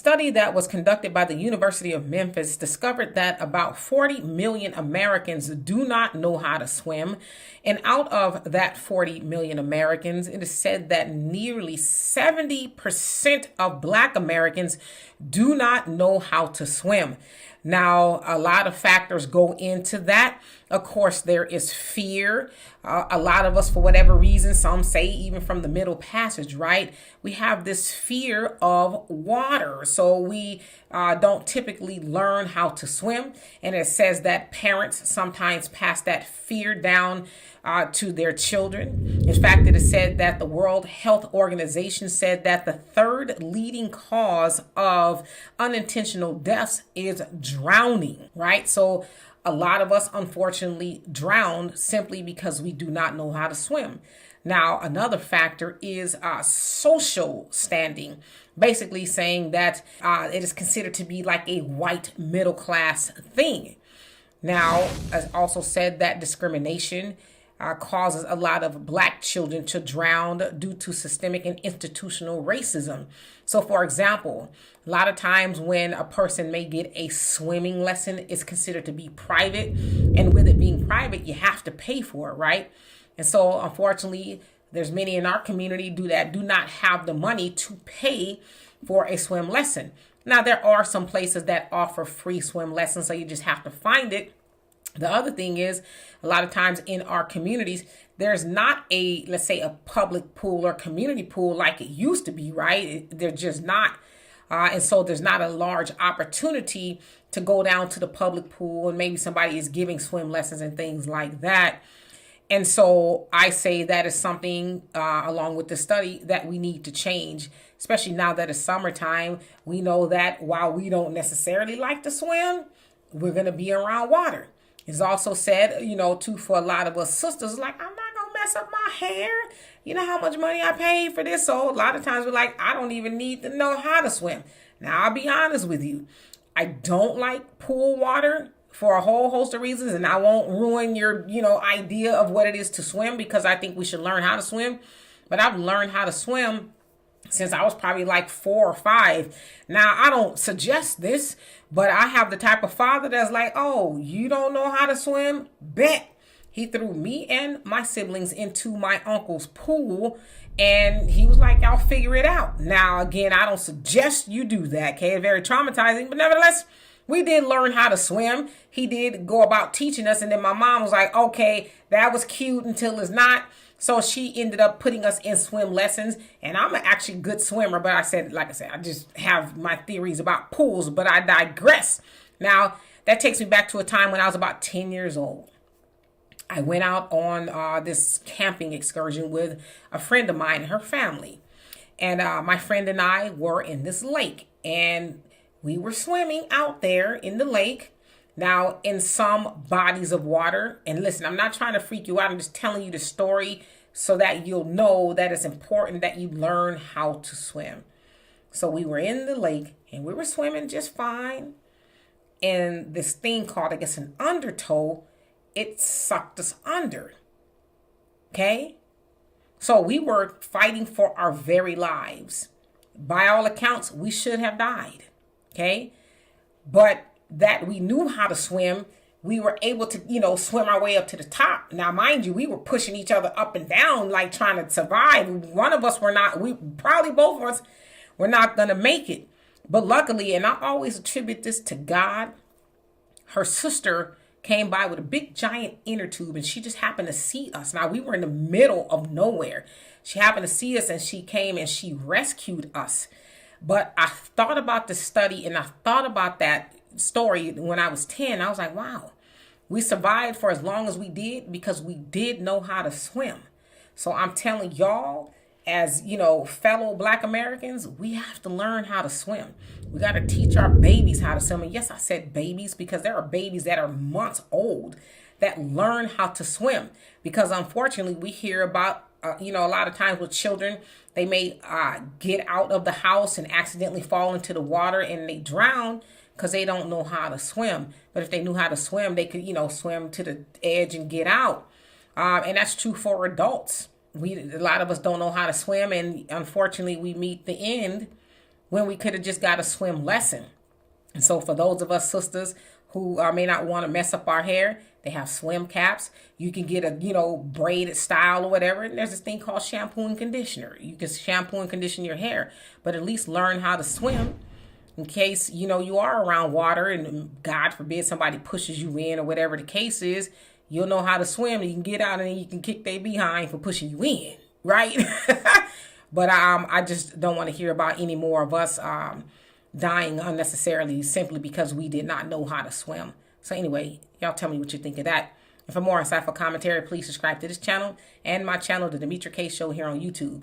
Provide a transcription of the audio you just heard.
study that was conducted by the University of Memphis discovered that about 40 million Americans do not know how to swim. And out of that 40 million Americans, it is said that nearly 70% of Black Americans do not know how to swim. Now, a lot of factors go into that. Of course, there is fear. A lot of us, for whatever reason, some say even from the Middle Passage, right? We have this fear of water. So we don't typically learn how to swim. And it says that parents sometimes pass that fear down to their children. In fact, it is said that the World Health Organization said that the third leading cause of unintentional deaths is drowning, right? So a lot of us unfortunately drown simply because we do not know how to swim. Now, another factor is social standing, basically saying that it is considered to be like a white middle class thing. Now, as also said that discrimination causes a lot of Black children to drown due to systemic and institutional racism. So, for example, a lot of times when a person may get a swimming lesson, it's considered to be private. And with it being private, you have to pay for it, right? And so, unfortunately, there's many in our community do not have the money to pay for a swim lesson. Now, there are some places that offer free swim lessons, so you just have to find it. The other thing is, a lot of times in our communities, there's not a, let's say, a public pool or community pool like it used to be, right? They're just not. And so there's not a large opportunity to go down to the public pool, and maybe somebody is giving swim lessons and things like that. And so I say that is something, along with the study, that we need to change, especially now that it's summertime. We know that while we don't necessarily like to swim, we're going to be around water. It's also said, too, for a lot of us sisters, like, I'm not going to mess up my hair. You know how much money I paid for this? So a lot of times we're like, I don't even need to know how to swim. Now, I'll be honest with you. I don't like pool water for a whole host of reasons, and I won't ruin your, idea of what it is to swim, because I think we should learn how to swim. But I've learned how to swim since I was probably like 4 or 5. Now, I don't suggest this, but I have the type of father that's like, oh, you don't know how to swim? Bet. He threw me and my siblings into my uncle's pool, and he was like, y'all figure it out. Now, again, I don't suggest you do that, okay? It's very traumatizing, but nevertheless, we did learn how to swim. He did go about teaching us, and then my mom was like, okay, that was cute until it's not. So she ended up putting us in swim lessons, and I'm actually a good swimmer, but like I said, I just have my theories about pools, but I digress. Now, that takes me back to a time when I was about 10 years old. I went out on this camping excursion with a friend of mine and her family. And my friend and I were in this lake, and we were swimming out there in the lake. Now, in some bodies of water, and listen, I'm not trying to freak you out. I'm just telling you the story so that you'll know that it's important that you learn how to swim. So we were in the lake, and we were swimming just fine. And this thing called, I guess, an undertow, it sucked us under. Okay? So we were fighting for our very lives. By all accounts, we should have died. Okay? But that we knew how to swim, we were able to, swim our way up to the top. Now, mind you, we were pushing each other up and down, like trying to survive. One of us probably both of us were not going to make it. But luckily, and I always attribute this to God, her sister came by with a big giant inner tube, and she just happened to see us. Now, we were in the middle of nowhere. She happened to see us, and she came and she rescued us. But I thought about the study, and I thought about that story when I was 10. I was like, wow, we survived for as long as we did because we did know how to swim. So I'm telling y'all, as fellow Black Americans, we have to learn how to swim. We got to teach our babies how to swim. And yes, I said babies because there are babies that are months old that learn how to swim, because unfortunately we hear about a lot of times with children, they may get out of the house and accidentally fall into the water and they drown because they don't know how to swim. But if they knew how to swim, they could, swim to the edge and get out. And that's true for adults. A lot of us don't know how to swim, and unfortunately we meet the end when we could have just got a swim lesson. And so for those of us sisters who may not want to mess up our hair, they have swim caps. You can get a, braided style or whatever. And there's this thing called shampoo and conditioner. You can shampoo and condition your hair, but at least learn how to swim in case, you are around water and God forbid somebody pushes you in or whatever the case is. You'll know how to swim and you can get out and then you can kick their behind for pushing you in, right? But I just don't want to hear about any more of us dying unnecessarily simply because we did not know how to swim. So anyway, y'all tell me what you think of that. And for more insightful commentary, please subscribe to this channel and my channel, The Demetra Kaye Show, here on YouTube.